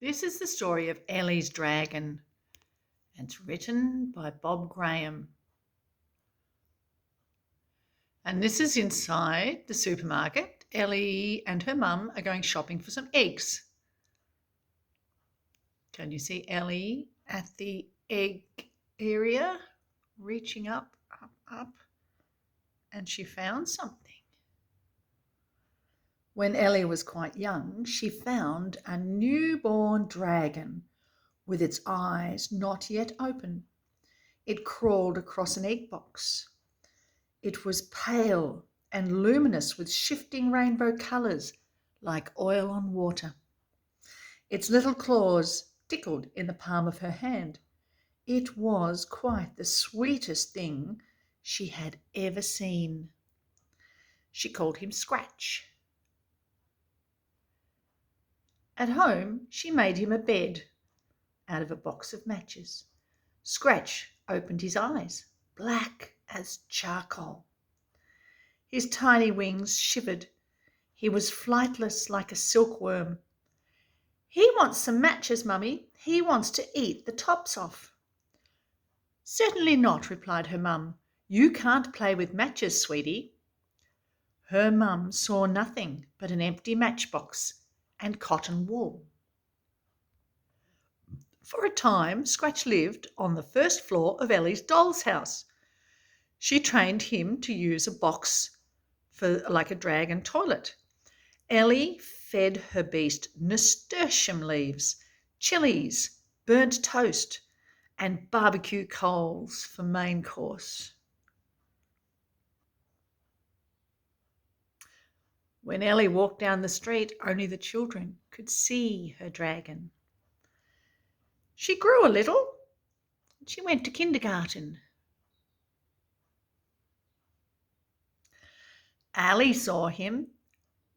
This is the story of Ellie's Dragon, and it's written by Bob Graham. And this is inside the supermarket. Ellie and her mum are going shopping for some eggs. Can you see Ellie at the egg area, reaching up, up, up, and she found something. When Ellie was quite young, she found a newborn dragon with its eyes not yet open. It crawled across an egg box. It was pale and luminous with shifting rainbow colours like oil on water. Its little claws tickled in the palm of her hand. It was quite the sweetest thing she had ever seen. She called him Scratch. At home, she made him a bed out of a box of matches. Scratch opened his eyes, black as charcoal. His tiny wings shivered. He was flightless like a silkworm. "He wants some matches, Mummy. He wants to eat the tops off." "Certainly not," replied her mum. "You can't play with matches, sweetie." Her mum saw nothing but an empty matchbox and cotton wool. For a time, Scratch lived on the first floor of Ellie's doll's house. She trained him to use a box for like a dragon toilet. Ellie fed her beast nasturtium leaves, chilies, burnt toast, and barbecue coals for main course. When Ellie walked down the street, only the children could see her dragon. She grew a little. She went to kindergarten. Ali saw him.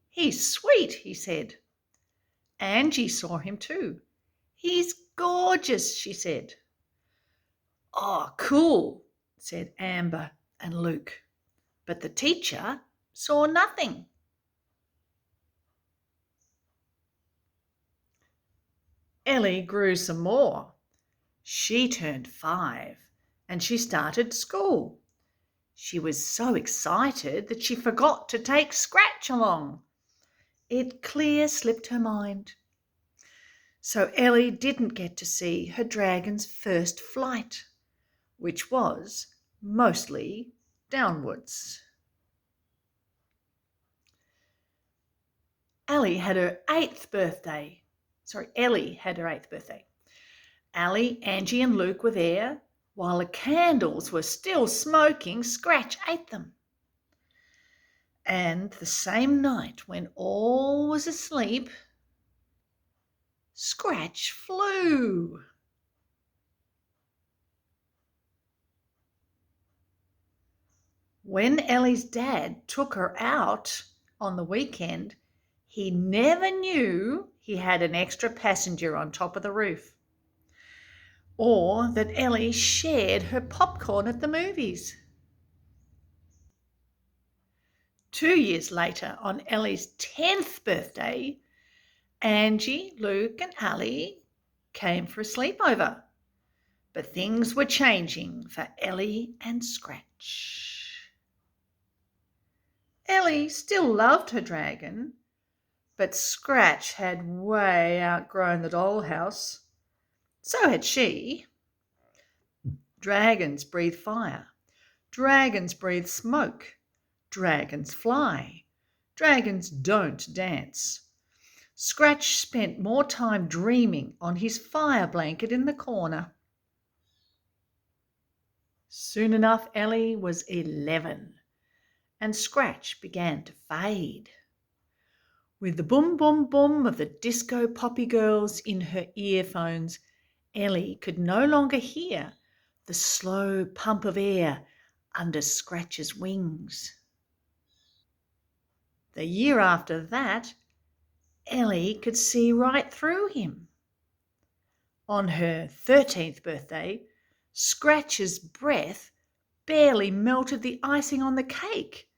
"He's sweet," he said. Angie saw him too. "He's gorgeous," she said. "Oh, cool," said Amber and Luke. But the teacher saw nothing. Ellie grew some more. She turned 5 and she started school. She was so excited that she forgot to take Scratch along. It clear slipped her mind. So Ellie didn't get to see her dragon's first flight, which was mostly downwards. Ellie had her 8th birthday. Ellie had her 8th birthday. Ali, Angie and Luke were there. While the candles were still smoking, Scratch ate them. And the same night, when all was asleep, Scratch flew. When Ellie's dad took her out on the weekend, he never knew he had an extra passenger on top of the roof, or that Ellie shared her popcorn at the movies. 2 years later, on Ellie's 10th birthday, Angie, Luke and Ali came for a sleepover. But things were changing for Ellie and Scratch. Ellie still loved her dragon, but Scratch had way outgrown the dollhouse. So had she. Dragons breathe fire. Dragons breathe smoke. Dragons fly. Dragons don't dance. Scratch spent more time dreaming on his fire blanket in the corner. Soon enough, Ellie was 11, and Scratch began to fade. With the boom, boom, boom of the disco poppy girls in her earphones, Ellie could no longer hear the slow pump of air under Scratch's wings. The year after that, Ellie could see right through him. On her 13th birthday, Scratch's breath barely melted the icing on the cake.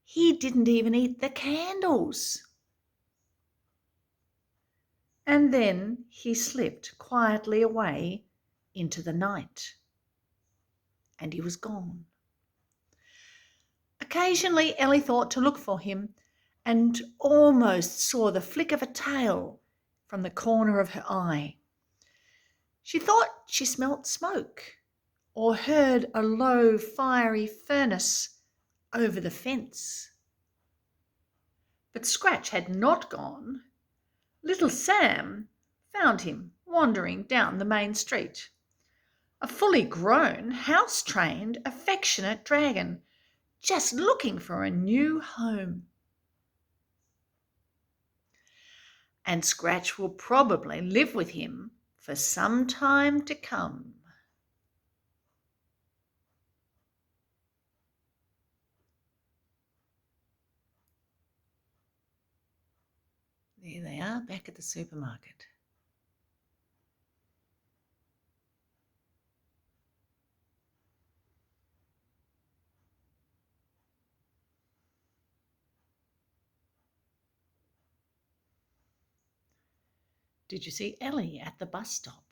He didn't even eat the candles. And then he slipped quietly away into the night, and he was gone. Occasionally Ellie thought to look for him and almost saw the flick of a tail from the corner of her eye. She thought she smelt smoke or heard a low fiery furnace over the fence. But Scratch had not gone. Little Sam found him wandering down the main street. A fully grown, house-trained, affectionate dragon, just looking for a new home. And Scratch will probably live with him for some time to come. There they are, back at the supermarket. Did you see Ellie at the bus stop?